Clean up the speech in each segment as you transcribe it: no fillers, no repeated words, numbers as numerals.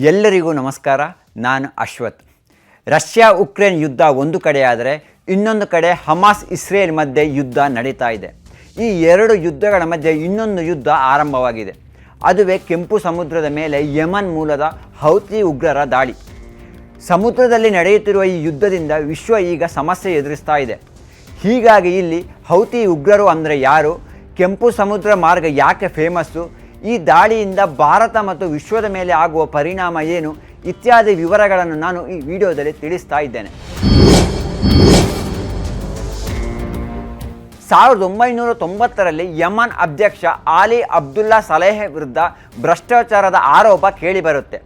ಎಲ್ಲರಿಗೂ ನಮಸ್ಕಾರ. ನಾನು ಅಶ್ವಥ್. ರಷ್ಯಾ ಉಕ್ರೇನ್ ಯುದ್ಧ ಒಂದು ಕಡೆಯಾದರೆ ಇನ್ನೊಂದು ಕಡೆ ಹಮಾಸ್ ಇಸ್ರೇಲ್ ಮಧ್ಯೆ ಯುದ್ಧ ನಡೀತಾ ಇದೆ. ಈ ಎರಡು ಯುದ್ಧಗಳ ಮಧ್ಯೆ ಇನ್ನೊಂದು ಯುದ್ಧ ಆರಂಭವಾಗಿದೆ. ಅದುವೇ ಕೆಂಪು ಸಮುದ್ರದ ಮೇಲೆ ಯಮನ್ ಮೂಲದ ಹೌತಿ ಉಗ್ರರ ದಾಳಿ. ಸಮುದ್ರದಲ್ಲಿ ನಡೆಯುತ್ತಿರುವ ಈ ಯುದ್ಧದಿಂದ ವಿಶ್ವ ಈಗ ಸಮಸ್ಯೆ ಎದುರಿಸ್ತಾ ಇದೆ. ಹೀಗಾಗಿ ಇಲ್ಲಿ ಹೌತಿ ಉಗ್ರರು ಅಂದರೆ ಯಾರು, ಕೆಂಪು ಸಮುದ್ರ ಮಾರ್ಗ ಯಾಕೆ ಫೇಮಸ್ಸು, ಈ ದಾಳಿಯಿಂದ ಭಾರತ ಮತ್ತು ವಿಶ್ವದ ಮೇಲೆ ಆಗುವ ಪರಿಣಾಮ ಏನು ಇತ್ಯಾದಿ ವಿವರಗಳನ್ನು ನಾನು ಈ ವಿಡಿಯೋದಲ್ಲಿ ತಿಳಿಸ್ತಾ ಇದ್ದೇನೆ. 1990ರಲ್ಲಿ ಯಮನ್ ಅಧ್ಯಕ್ಷ ಆಲಿ ಅಬ್ದುಲ್ಲಾ ಸಲೇಹ್ ವಿರುದ್ಧ ಭ್ರಷ್ಟಾಚಾರದ ಆರೋಪ ಕೇಳಿಬರುತ್ತೆ.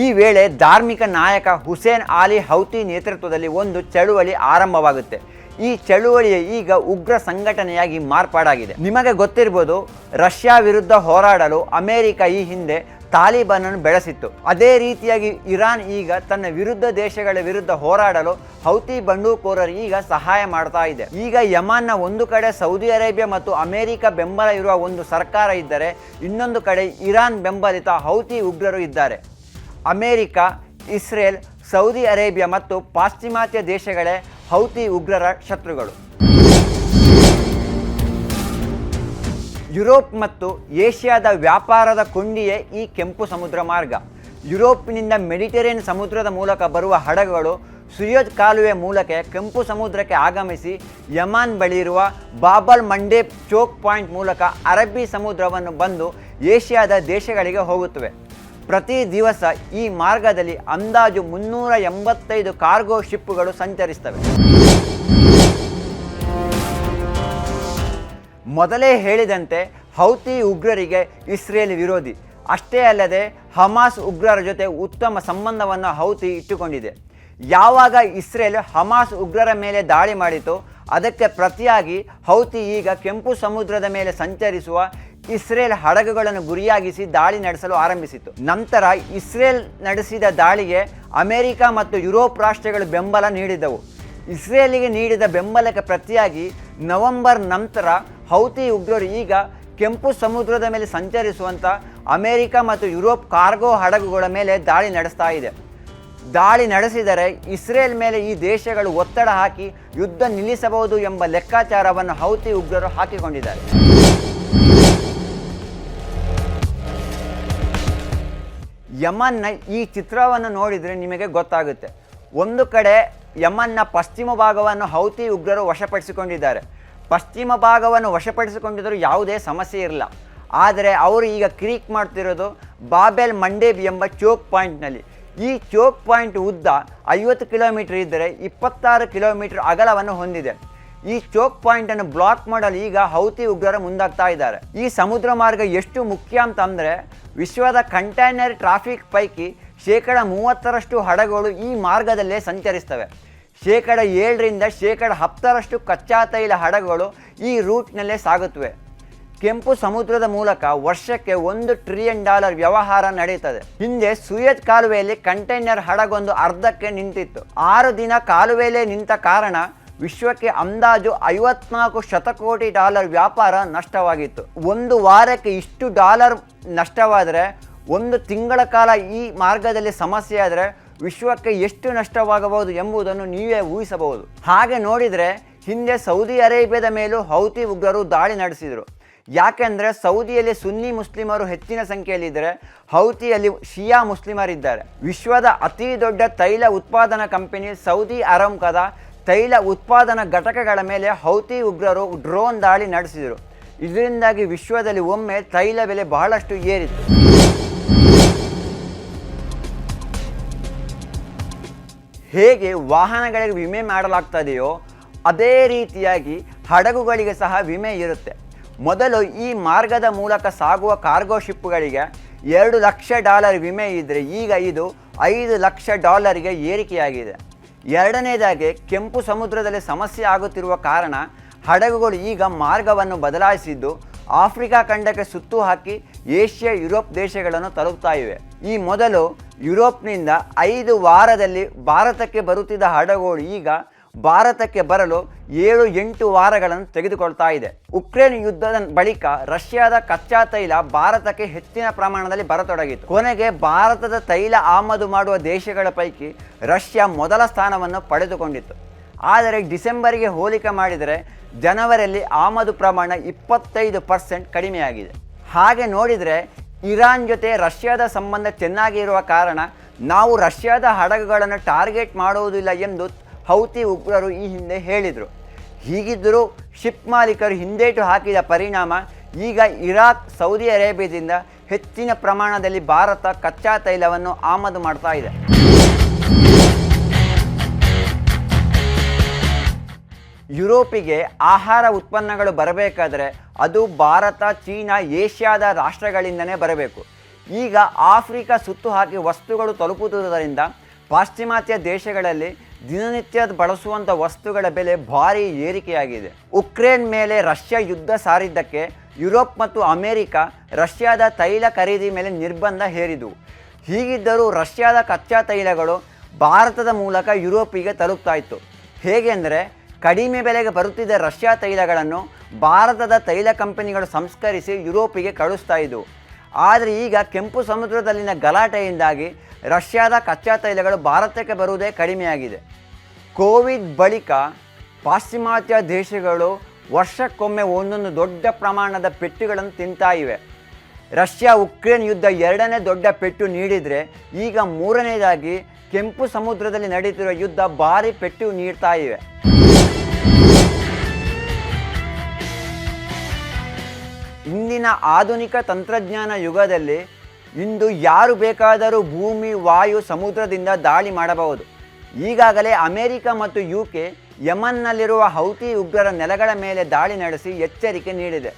ಈ ವೇಳೆ ಧಾರ್ಮಿಕ ನಾಯಕ ಹುಸೇನ್ ಆಲಿ ಹೌತಿ ನೇತೃತ್ವದಲ್ಲಿ ಒಂದು ಚಳುವಳಿ ಆರಂಭವಾಗುತ್ತೆ. ಈ ಚಳುವಳಿಯ ಈಗ ಉಗ್ರ ಸಂಘಟನೆಯಾಗಿ ಮಾರ್ಪಾಡಾಗಿದೆ. ನಿಮಗೆ ಗೊತ್ತಿರ್ಬೋದು, ರಷ್ಯಾ ವಿರುದ್ಧ ಹೋರಾಡಲು ಅಮೆರಿಕ ಈ ಹಿಂದೆ ತಾಲಿಬಾನನ್ನು ಬೆಳೆಸಿತ್ತು. ಅದೇ ರೀತಿಯಾಗಿ ಇರಾನ್ ಈಗ ತನ್ನ ವಿರುದ್ಧ ದೇಶಗಳ ವಿರುದ್ಧ ಹೋರಾಡಲು ಹೌತಿ ಬಂಡುಕೋರರು ಈಗ ಸಹಾಯ ಮಾಡ್ತಾ ಇದೆ. ಈಗ ಯಮನ್ನ ಒಂದು ಕಡೆ ಸೌದಿ ಅರೇಬಿಯಾ ಮತ್ತು ಅಮೆರಿಕ ಬೆಂಬಲ ಇರುವ ಒಂದು ಸರ್ಕಾರ ಇದ್ದರೆ, ಇನ್ನೊಂದು ಕಡೆ ಇರಾನ್ ಬೆಂಬಲಿತ ಹೌತಿ ಉಗ್ರರು ಇದ್ದಾರೆ. ಅಮೆರಿಕ, ಇಸ್ರೇಲ್, ಸೌದಿ ಅರೇಬಿಯಾ ಮತ್ತು ಪಾಶ್ಚಿಮಾತ್ಯ ದೇಶಗಳೇ ಹೌತಿ ಉಗ್ರರ ಶತ್ರುಗಳು. ಯುರೋಪ್ ಮತ್ತು ಏಷ್ಯಾದ ವ್ಯಾಪಾರದ ಕೊಂಡಿಯೇ ಈ ಕೆಂಪು ಸಮುದ್ರ ಮಾರ್ಗ. ಯುರೋಪ್ನಿಂದ ಮೆಡಿಟರೇನಿಯನ್ ಸಮುದ್ರದ ಮೂಲಕ ಬರುವ ಹಡಗುಗಳು ಸುಯಜ್ ಕಾಲುವೆ ಮೂಲಕ ಕೆಂಪು ಸಮುದ್ರಕ್ಕೆ ಆಗಮಿಸಿ ಯಮನ್ ಬಳಿ ಇರುವ ಬಾಬಲ್ ಮಂಡೇಬ್ ಚೋಕ್ ಪಾಯಿಂಟ್ ಮೂಲಕ ಅರಬ್ಬಿ ಸಮುದ್ರವನ್ನು ಬಂದು ಏಷ್ಯಾದ ದೇಶಗಳಿಗೆ ಹೋಗುತ್ತವೆ. ಪ್ರತಿ ದಿವಸ ಈ ಮಾರ್ಗದಲ್ಲಿ ಅಂದಾಜು 385 ಕಾರ್ಗೋ ಶಿಪ್ಗಳು ಸಂಚರಿಸ್ತವೆ. ಮೊದಲೇ ಹೇಳಿದಂತೆ ಹೌತಿ ಉಗ್ರರಿಗೆ ಇಸ್ರೇಲ್ ವಿರೋಧಿ. ಅಷ್ಟೇ ಅಲ್ಲದೆ ಹಮಾಸ್ ಉಗ್ರರ ಜೊತೆ ಉತ್ತಮ ಸಂಬಂಧವನ್ನು ಹೌತಿ ಇಟ್ಟುಕೊಂಡಿದೆ. ಯಾವಾಗ ಇಸ್ರೇಲ್ ಹಮಾಸ್ ಉಗ್ರರ ಮೇಲೆ ದಾಳಿ ಮಾಡಿತೋ ಅದಕ್ಕೆ ಪ್ರತಿಯಾಗಿ ಹೌತಿ ಈಗ ಕೆಂಪು ಸಮುದ್ರದ ಮೇಲೆ ಸಂಚರಿಸುವ ಇಸ್ರೇಲ್ ಹಡಗುಗಳನ್ನು ಗುರಿಯಾಗಿಸಿ ದಾಳಿ ನಡೆಸಲು ಆರಂಭಿಸಿತು. ನಂತರ ಇಸ್ರೇಲ್ ನಡೆಸಿದ ದಾಳಿಗೆ ಅಮೆರಿಕ ಮತ್ತು ಯುರೋಪ್ ರಾಷ್ಟ್ರಗಳು ಬೆಂಬಲ ನೀಡಿದವು. ಇಸ್ರೇಲಿಗೆ ನೀಡಿದ ಬೆಂಬಲಕ್ಕೆ ಪ್ರತಿಯಾಗಿ ನವೆಂಬರ್ ನಂತರ ಹೌತಿ ಉಗ್ರರು ಈಗ ಕೆಂಪು ಸಮುದ್ರದ ಮೇಲೆ ಸಂಚರಿಸುವಂಥ ಅಮೆರಿಕ ಮತ್ತು ಯುರೋಪ್ ಕಾರ್ಗೋ ಹಡಗುಗಳ ಮೇಲೆ ದಾಳಿ ನಡೆಸ್ತಾ ಇದೆ. ದಾಳಿ ನಡೆಸಿದರೆ ಇಸ್ರೇಲ್ ಮೇಲೆ ಈ ದೇಶಗಳು ಒತ್ತಡ ಹಾಕಿ ಯುದ್ಧ ನಿಲ್ಲಿಸಬಹುದು ಎಂಬ ಲೆಕ್ಕಾಚಾರವನ್ನು ಹೌತಿ ಉಗ್ರರು ಹಾಕಿಕೊಂಡಿದ್ದಾರೆ. ಯಮನ್ನ ಈ ಚಿತ್ರವನ್ನು ನೋಡಿದರೆ ನಿಮಗೆ ಗೊತ್ತಾಗುತ್ತೆ. ಒಂದು ಕಡೆ ಯಮನ್ನ ಪಶ್ಚಿಮ ಭಾಗವನ್ನು ಹೌತಿ ಉಗ್ರರು ವಶಪಡಿಸಿಕೊಂಡಿದ್ದಾರೆ. ಪಶ್ಚಿಮ ಭಾಗವನ್ನು ವಶಪಡಿಸಿಕೊಂಡಿದ್ದರೂ ಯಾವುದೇ ಸಮಸ್ಯೆ ಇರಲ್ಲ. ಆದರೆ ಅವರು ಈಗ ಕ್ರೀಕ್ ಮಾಡ್ತಿರೋದು ಬಾಬೆಲ್ ಮಂಡೇಬ್ ಎಂಬ ಚೋಕ್ ಪಾಯಿಂಟ್ನಲ್ಲಿ. ಈ ಚೋಕ್ ಪಾಯಿಂಟ್ ಉದ್ದ 50 ಕಿಲೋಮೀಟರ್ ಇದ್ದರೆ 26 ಕಿಲೋಮೀಟರ್ ಅಗಲವನ್ನು ಹೊಂದಿದೆ. ಈ ಚೋಕ್ ಪಾಯಿಂಟನ್ನು ಬ್ಲಾಕ್ ಮಾಡಲು ಈಗ ಹೌತಿ ಉಗ್ರರು ಮುಂದಾಗ್ತಾ ಇದ್ದಾರೆ. ಈ ಸಮುದ್ರ ಮಾರ್ಗ ಎಷ್ಟು ಮುಖ್ಯ ಅಂತಂದರೆ, ವಿಶ್ವದ ಕಂಟೈನರ್ ಟ್ರಾಫಿಕ್ ಪೈಕಿ 30% ಹಡಗುಗಳು ಈ ಮಾರ್ಗದಲ್ಲೇ ಸಂಚರಿಸ್ತವೆ. 7ರಿಂದ 10% ಕಚ್ಚಾ ತೈಲ ಹಡಗುಗಳು ಈ ರೂಟ್ನಲ್ಲೇ ಸಾಗುತ್ತವೆ. ಕೆಂಪು ಸಮುದ್ರದ ಮೂಲಕ ವರ್ಷಕ್ಕೆ $1 ಟ್ರಿಲಿಯನ್ ವ್ಯವಹಾರ ನಡೆಯುತ್ತದೆ. ಹಿಂದೆ ಸುಯಜ್ ಕಾಲುವೆಯಲ್ಲಿ ಕಂಟೈನರ್ ಹಡಗೊಂದು ಅರ್ಧಕ್ಕೆ ನಿಂತಿತ್ತು. 6 ದಿನ ಕಾಲುವೆಯಲ್ಲೇ ನಿಂತ ಕಾರಣ ವಿಶ್ವಕ್ಕೆ ಅಂದಾಜು $54 ಶತಕೋಟಿ ವ್ಯಾಪಾರ ನಷ್ಟವಾಗಿತ್ತು. ಒಂದು ವಾರಕ್ಕೆ ಇಷ್ಟು ಡಾಲರ್ ನಷ್ಟವಾದರೆ, ಒಂದು ತಿಂಗಳ ಕಾಲ ಈ ಮಾರ್ಗದಲ್ಲಿ ಸಮಸ್ಯೆ ಆದರೆ ವಿಶ್ವಕ್ಕೆ ಎಷ್ಟು ನಷ್ಟವಾಗಬಹುದು ಎಂಬುದನ್ನು ನೀವೇ ಊಹಿಸಬಹುದು. ಹಾಗೆ ನೋಡಿದರೆ ಹಿಂದೆ ಸೌದಿ ಅರೇಬಿಯಾದ ಮೇಲೂ ಹೌತಿ ಉಗ್ರರು ದಾಳಿ ನಡೆಸಿದರು. ಯಾಕೆಂದರೆ ಸೌದಿಯಲ್ಲಿ ಸುನ್ನಿ ಮುಸ್ಲಿಮರು ಹೆಚ್ಚಿನ ಸಂಖ್ಯೆಯಲ್ಲಿದ್ದರೆ, ಹೌತಿಯಲ್ಲಿ ಶಿಯಾ ಮುಸ್ಲಿಮರಿದ್ದಾರೆ. ವಿಶ್ವದ ಅತಿ ದೊಡ್ಡ ತೈಲ ಉತ್ಪಾದನಾ ಕಂಪನಿ ಸೌದಿ ಅರಾಮ್ಕೋದ ತೈಲ ಉತ್ಪಾದನಾ ಘಟಕಗಳ ಮೇಲೆ ಹೌತಿ ಉಗ್ರರು ಡ್ರೋನ್ ದಾಳಿ ನಡೆಸಿದರು. ಇದರಿಂದಾಗಿ ವಿಶ್ವದಲ್ಲಿ ಒಮ್ಮೆ ತೈಲ ಬೆಲೆ ಬಹಳಷ್ಟು ಏರಿತು. ಹೇಗೆ ವಾಹನಗಳಿಗೆ ವಿಮೆ ಮಾಡಲಾಗ್ತದೆಯೋ ಅದೇ ರೀತಿಯಾಗಿ ಹಡಗುಗಳಿಗೆ ಸಹ ವಿಮೆ ಇರುತ್ತೆ. ಮೊದಲು ಈ ಮಾರ್ಗದ ಮೂಲಕ ಸಾಗುವ ಕಾರ್ಗೋ ಶಿಪ್ಗಳಿಗೆ $2 ಲಕ್ಷ ವಿಮೆ ಇದ್ದರೆ, ಈಗ ಇದು $5 ಲಕ್ಷ ಏರಿಕೆಯಾಗಿದೆ. ಎರಡನೇದಾಗಿ ಕೆಂಪು ಸಮುದ್ರದಲ್ಲಿ ಸಮಸ್ಯೆ ಆಗುತ್ತಿರುವ ಕಾರಣ ಹಡಗುಗಳು ಈಗ ಮಾರ್ಗವನ್ನು ಬದಲಾಯಿಸಿದ್ದು ಆಫ್ರಿಕಾ ಖಂಡಕ್ಕೆ ಸುತ್ತು ಹಾಕಿ ಏಷ್ಯಾ, ಯುರೋಪ್ ದೇಶಗಳನ್ನು ತಲುಪ್ತಾ ಇವೆ. ಈ ಮೊದಲು ಯುರೋಪ್ನಿಂದ 5 ವಾರದಲ್ಲಿ ಭಾರತಕ್ಕೆ ಬರುತ್ತಿದ್ದ ಹಡಗುಗಳು ಈಗ ಭಾರತಕ್ಕೆ ಬರಲು 7-8 ವಾರಗಳನ್ನು ತೆಗೆದುಕೊಳ್ತಾ ಇದೆ. ಉಕ್ರೇನ್ ಯುದ್ಧದ ಬಳಿಕ ರಷ್ಯಾದ ಕಚ್ಚಾ ತೈಲ ಭಾರತಕ್ಕೆ ಹೆಚ್ಚಿನ ಪ್ರಮಾಣದಲ್ಲಿ ಬರತೊಡಗಿತು. ಕೊನೆಗೆ ಭಾರತದ ತೈಲ ಆಮದು ಮಾಡುವ ದೇಶಗಳ ಪೈಕಿ ರಷ್ಯಾ ಮೊದಲ ಸ್ಥಾನವನ್ನು ಪಡೆದುಕೊಂಡಿತು. ಆದರೆ ಡಿಸೆಂಬರ್ಗೆ ಹೋಲಿಕೆ ಮಾಡಿದರೆ ಜನವರಿಯಲ್ಲಿ ಆಮದು ಪ್ರಮಾಣ 25% ಕಡಿಮೆಯಾಗಿದೆ. ಹಾಗೆ ನೋಡಿದರೆ ಇರಾನ್ ಜೊತೆ ರಷ್ಯಾದ ಸಂಬಂಧ ಚೆನ್ನಾಗಿ ಇರುವ ಕಾರಣ ನಾವು ರಷ್ಯಾದ ಹಡಗುಗಳನ್ನು ಟಾರ್ಗೆಟ್ ಮಾಡುವುದಿಲ್ಲ ಎಂದು ಹೌತಿ ಉಗ್ರರು ಈ ಹಿಂದೆ ಹೇಳಿದರು. ಹೀಗಿದ್ದರೂ ಶಿಪ್ ಮಾಲೀಕರು ಹಿಂದೇಟು ಹಾಕಿದ ಪರಿಣಾಮ ಈಗ ಇರಾಕ್, ಸೌದಿ ಅರೇಬಿಯಾದಿಂದ ಹೆಚ್ಚಿನ ಪ್ರಮಾಣದಲ್ಲಿ ಭಾರತ ಕಚ್ಚಾ ತೈಲವನ್ನು ಆಮದು ಮಾಡ್ತಾ ಇದೆ. ಯುರೋಪಿಗೆ ಆಹಾರ ಉತ್ಪನ್ನಗಳು ಬರಬೇಕಾದರೆ ಅದು ಭಾರತ, ಚೀನಾ, ಏಷ್ಯಾದ ರಾಷ್ಟ್ರಗಳಿಂದಲೇ ಬರಬೇಕು. ಈಗ ಆಫ್ರಿಕಾ ಸುತ್ತು ಹಾಕಿ ವಸ್ತುಗಳು ತಲುಪುವುದರಿಂದ ಪಾಶ್ಚಿಮಾತ್ಯ ದೇಶಗಳಲ್ಲಿ ದಿನನಿತ್ಯ ಬಳಸುವಂಥ ವಸ್ತುಗಳ ಬೆಲೆ ಭಾರೀ ಏರಿಕೆಯಾಗಿದೆ. ಉಕ್ರೇನ್ ಮೇಲೆ ರಷ್ಯಾ ಯುದ್ಧ ಸಾರಿದ್ದಕ್ಕೆ ಯುರೋಪ್ ಮತ್ತು ಅಮೆರಿಕ ರಷ್ಯಾದ ತೈಲ ಖರೀದಿ ಮೇಲೆ ನಿರ್ಬಂಧ ಹೇರಿದವು. ಹೀಗಿದ್ದರೂ ರಷ್ಯಾದ ಕಚ್ಚಾ ತೈಲಗಳು ಭಾರತದ ಮೂಲಕ ಯುರೋಪಿಗೆ ತಲುಪ್ತಾ ಇತ್ತು. ಹೇಗೆಂದರೆ ಕಡಿಮೆ ಬೆಲೆಗೆ ಬರುತ್ತಿದ್ದ ರಷ್ಯಾ ತೈಲಗಳನ್ನು ಭಾರತದ ತೈಲ ಕಂಪನಿಗಳು ಸಂಸ್ಕರಿಸಿ ಯುರೋಪಿಗೆ ಕಳಿಸ್ತಾ ಇದ್ದವು. ಆದರೆ ಈಗ ಕೆಂಪು ಸಮುದ್ರದಲ್ಲಿನ ಗಲಾಟೆಯಿಂದಾಗಿ ರಷ್ಯಾದ ಕಚ್ಚಾ ತೈಲಗಳು ಭಾರತಕ್ಕೆ ಬರುವುದೇ ಕಡಿಮೆಯಾಗಿದೆ. ಕೋವಿಡ್ ಬಳಿಕ ಪಾಶ್ಚಿಮಾತ್ಯ ದೇಶಗಳು ವರ್ಷಕ್ಕೊಮ್ಮೆ ಒಂದೊಂದು ದೊಡ್ಡ ಪ್ರಮಾಣದ ಪೆಟ್ಟುಗಳನ್ನು ತಿಂತಾ ಇವೆ. ರಷ್ಯಾ ಉಕ್ರೇನ್ ಯುದ್ಧ 2ನೇ ದೊಡ್ಡ ಪೆಟ್ಟು ನೀಡಿದರೆ ಈಗ 3ನೇದಾಗಿ ಕೆಂಪು ಸಮುದ್ರದಲ್ಲಿ ನಡೀತಿರುವ ಯುದ್ಧ ಭಾರಿ ಪೆಟ್ಟು ನೀಡ್ತಾ ಇವೆ. ಇಂದಿನ ಆಧುನಿಕ ತಂತ್ರಜ್ಞಾನ ಯುಗದಲ್ಲಿ ಇಂದು ಯಾರು ಬೇಕಾದರೂ ಭೂಮಿ, ವಾಯು, ಸಮುದ್ರದಿಂದ ದಾಳಿ ಮಾಡಬಹುದು. ಈಗಾಗಲೇ ಅಮೆರಿಕ ಮತ್ತು UK ಯಮನ್ನಲ್ಲಿರುವ ಹೌತಿ ಉಗ್ರರ ನೆಲೆಗಳ ಮೇಲೆ ದಾಳಿ ನಡೆಸಿ ಎಚ್ಚರಿಕೆ ನೀಡಿದೆ.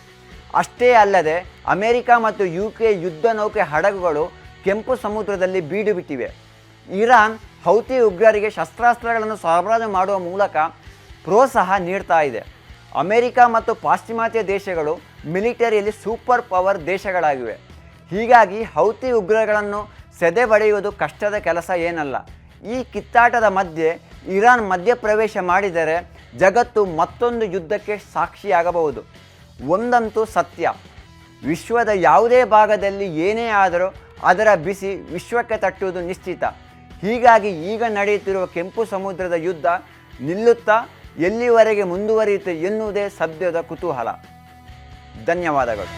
ಅಷ್ಟೇ ಅಲ್ಲದೆ ಅಮೆರಿಕ ಮತ್ತು UK ಯುದ್ಧ ನೌಕೆ ಹಡಗುಗಳು ಕೆಂಪು ಸಮುದ್ರದಲ್ಲಿ ಬೀಡು ಬಿಟ್ಟಿವೆ. ಇರಾನ್ ಹೌತಿ ಉಗ್ರರಿಗೆ ಶಸ್ತ್ರಾಸ್ತ್ರಗಳನ್ನು ಸರಬರಾಜು ಮಾಡುವ ಮೂಲಕ ಪ್ರೋತ್ಸಾಹ ನೀಡ್ತಾ ಇದೆ. ಅಮೆರಿಕ ಮತ್ತು ಪಾಶ್ಚಿಮಾತ್ಯ ದೇಶಗಳು ಮಿಲಿಟರಿಯಲ್ಲಿ ಸೂಪರ್ ಪವರ್ ದೇಶಗಳಾಗಿವೆ. ಹೀಗಾಗಿ ಹೌತಿ ಉಗ್ರಗಳನ್ನು ಸೆದೆಬಡಿಯುವುದು ಕಷ್ಟದ ಕೆಲಸ ಏನಲ್ಲ. ಈ ಕಿತ್ತಾಟದ ಮಧ್ಯೆ ಇರಾನ್ ಮಧ್ಯಪ್ರವೇಶ ಮಾಡಿದರೆ ಜಗತ್ತು ಮತ್ತೊಂದು ಯುದ್ಧಕ್ಕೆ ಸಾಕ್ಷಿಯಾಗಬಹುದು. ಒಂದಂತೂ ಸತ್ಯ, ವಿಶ್ವದ ಯಾವುದೇ ಭಾಗದಲ್ಲಿ ಏನೇ ಆದರೂ ಅದರ ಬಿಸಿ ವಿಶ್ವಕ್ಕೆ ತಟ್ಟುವುದು ನಿಶ್ಚಿತ. ಹೀಗಾಗಿ ಈಗ ನಡೆಯುತ್ತಿರುವ ಕೆಂಪು ಸಮುದ್ರದ ಯುದ್ಧ ನಿಲ್ಲುತ್ತಾ, ಎಲ್ಲಿವರೆಗೆ ಮುಂದುವರಿಯುತ್ತೆ ಎನ್ನುವುದೇ ಸದ್ಯದ ಕುತೂಹಲ. ಧನ್ಯವಾದಗಳು.